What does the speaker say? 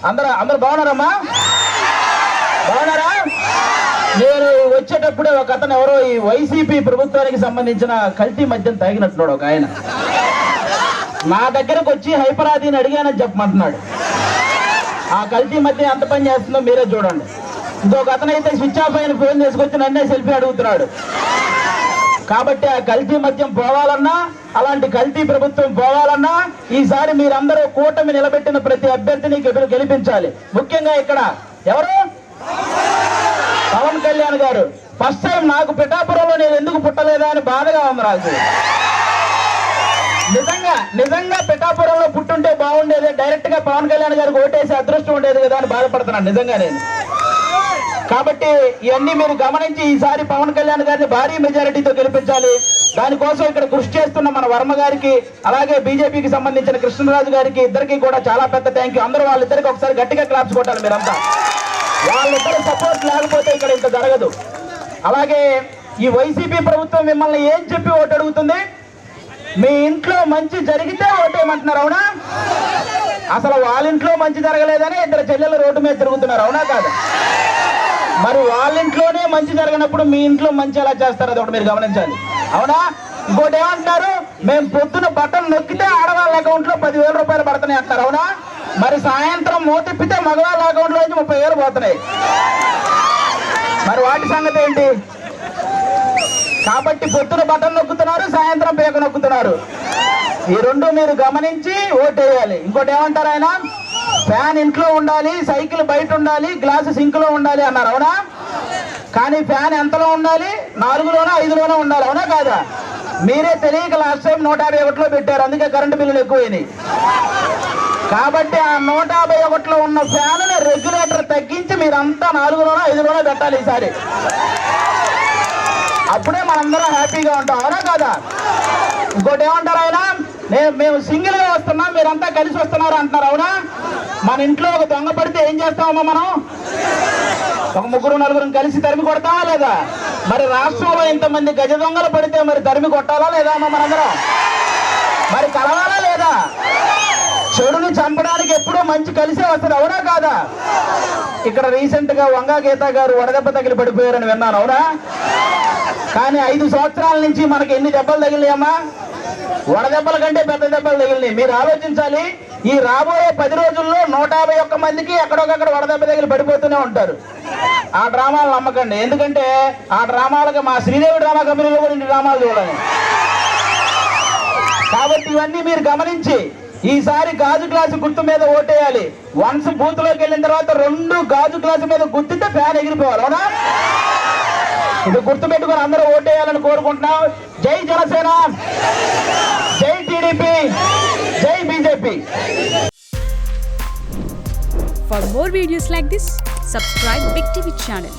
అందరూ బాగున్నారమ్మా? బాగున్నారా? నేను వచ్చేటప్పుడే ఒక అతను ఎవరో ఈ వైసీపీ ప్రభుత్వానికి సంబంధించిన కల్తీ మద్యం తాగినట్టున్నాడు ఒక ఆయన. నా దగ్గరకు వచ్చి హైపరాదిని అడిగానని చెప్పమంటున్నాడు. ఆ కల్తీ మద్యం ఎంత పని చేస్తుందో మీరే చూడండి. ఇంకొక అతను అయితే స్విచ్ ఆఫ్ అయిన ఫోన్ తీసుకొచ్చి నన్నే సెల్ఫీ అడుగుతున్నాడు. కాబట్టి ఆ కల్తీ మద్యం పోవాలన్నా, అలాంటి కల్తీ ప్రభుత్వం పోవాలన్నా ఈసారి మీరందరూ కూటమి నిలబెట్టిన ప్రతి అభ్యర్థిని గెలిపించాలి. ముఖ్యంగా ఇక్కడ ఎవరు? పవన్ కళ్యాణ్ గారు. ఫస్ట్ టైం నాకు పిఠాపురంలో నేను ఎందుకు పుట్టలేదా అని బాధగా ఉంది నాకు. నిజంగా పిఠాపురంలో పుట్టుంటే బాగుండేది, డైరెక్ట్ గా పవన్ కళ్యాణ్ గారికి ఓటేసి అదృష్టం ఉండేది కదా అని బాధపడుతున్నాను నిజంగా నేను. కాబట్టి ఇవన్నీ మీరు గమనించి ఈసారి పవన్ కళ్యాణ్ గారిని భారీ మెజారిటీతో గెలిపించాలి. దానికోసం ఇక్కడ కృషి చేస్తున్న మన వర్మ గారికి, అలాగే బీజేపీకి సంబంధించిన కృష్ణరాజు గారికి, ఇద్దరికి కూడా చాలా పెద్ద థ్యాంక్ యూ. అందరూ వాళ్ళిద్దరికి ఒకసారి గట్టిగా క్లాప్స్ కొట్టాలి మీరంతా. వాళ్ళిద్దరు సపోర్ట్ లేకపోతే ఇక్కడ ఇంత జరగదు. అలాగే ఈ వైసీపీ ప్రభుత్వం మిమ్మల్ని ఏం చెప్పి ఓటు అడుగుతుంది? మీ ఇంట్లో మంచి జరిగితే ఓటేయమంటున్నారు, అవునా? అసలు వాళ్ళ ఇంట్లో మంచి జరగలేదని ఇద్దరు చెల్లెలు రోడ్డు మీద తిరుగుతున్నారు, అవునా కాదు? మరి వాళ్ళ ఇంట్లోనే మంచి జరగనప్పుడు మీ ఇంట్లో మంచి ఎలా చేస్తారు? అది ఒకటి మీరు గమనించాలి, అవునా? ఇంకోటి ఏమంటున్నారు? మేము పొద్దున బట్టలు నొక్కితే ఆడవాళ్ళ అకౌంట్ లో 10,000 రూపాయలు పడుతున్నాయి అంటారు, అవునా? మరి సాయంత్రం మోతిప్పితే మగవాళ్ళ అకౌంట్ లో 30,000 పోతున్నాయి. మరి వాటి సంగతి ఏంటి? కాబట్టి పొద్దున బట్టలు నొక్కుతున్నారు, సాయంత్రం పేక నొక్కుతున్నారు. ఈ రెండు మీరు గమనించి ఓటేయాలి. ఇంకోటి ఏమంటారు ఆయన? ఫ్యాన్ ఇంట్లో ఉండాలి, సైకిల్ బయట ఉండాలి, గ్లాసు సింక్ లో ఉండాలి అన్నారు, అవునా? కానీ ఫ్యాన్ ఎంతలో ఉండాలి? 4లోనో 5లోనో ఉండాలి, అవునా కాదా? మీరే తెలియక లాస్ట్ టైం 151లో పెట్టారు, అందుకే కరెంటు బిల్లులు ఎక్కువైనాయి. కాబట్టి ఆ 151లో ఉన్న ఫ్యాన్ రెగ్యులేటర్ తగ్గించి మీరంతా 4లోనో 5లోనో పెట్టాలి ఈసారి. అప్పుడే మనందరం హ్యాపీగా ఉంటాం, అవునా కాదా? ఇంకోటి ఏమంటారు ఆయన? మేము సింగిల్ గా వస్తున్నాం, మీరంతా కలిసి వస్తున్నారు అంటున్నారు, అవునా? మన ఇంట్లో ఒక దొంగ పడితే ఏం చేస్తామమ్మా మనం? ఒక 3-4 కలిసి తరిమి కొడతామా లేదా? మరి రాష్ట్రంలో ఇంతమంది గజ దొంగలు పడితే మరి తరిమి కొట్టాలా లేదా అమ్మా మనందరం? మరి కలవాలా లేదా? చెడుని చంపడానికి ఎప్పుడూ మంచి కలిసే వస్తుంది, అవునా కాదా? ఇక్కడ రీసెంట్ గా వంగా గీత గారు వడదెబ్బ తగిలి పడిపోయారని విన్నాను, అవునా? కానీ 5 సంవత్సరాల నుంచి మనకి ఎన్ని దెబ్బలు తగిలినాయమ్మా? వడదెబ్బల కంటే పెద్ద దెబ్బలు తగిలినాయి. మీరు ఆలోచించాలి, ఈ రాబోయే 10 రోజుల్లో 151 మందికి ఎక్కడొకక్కడ వడదెబ్బ తగిలి పడిపోతూనే ఉంటారు. ఆ డ్రామాలు నమ్మకండి, ఎందుకంటే ఆ డ్రామాలకు మా శ్రీదేవి డ్రామా కంపెనీలో కూడా ఇన్ని డ్రామాలు చూడాలి. కాబట్టి ఇవన్నీ మీరు గమనించి ఈసారి గాజు గ్లాసు గుర్తు మీద ఓటేయాలి. వన్స్ బూత్ లోకి వెళ్ళిన తర్వాత 2 గాజు గ్లాసు మీద గుర్తితే ఫ్యాన్ ఎగిరిపోవాలి, అవునా? ఇది గుర్తు పెట్టుకుని అందరూ ఓటేయాలని కోరుకుంటున్నాం. జై జనసేన, జై టీడీపీ, జై BJP. For more videos like this, subscribe Big TV channel.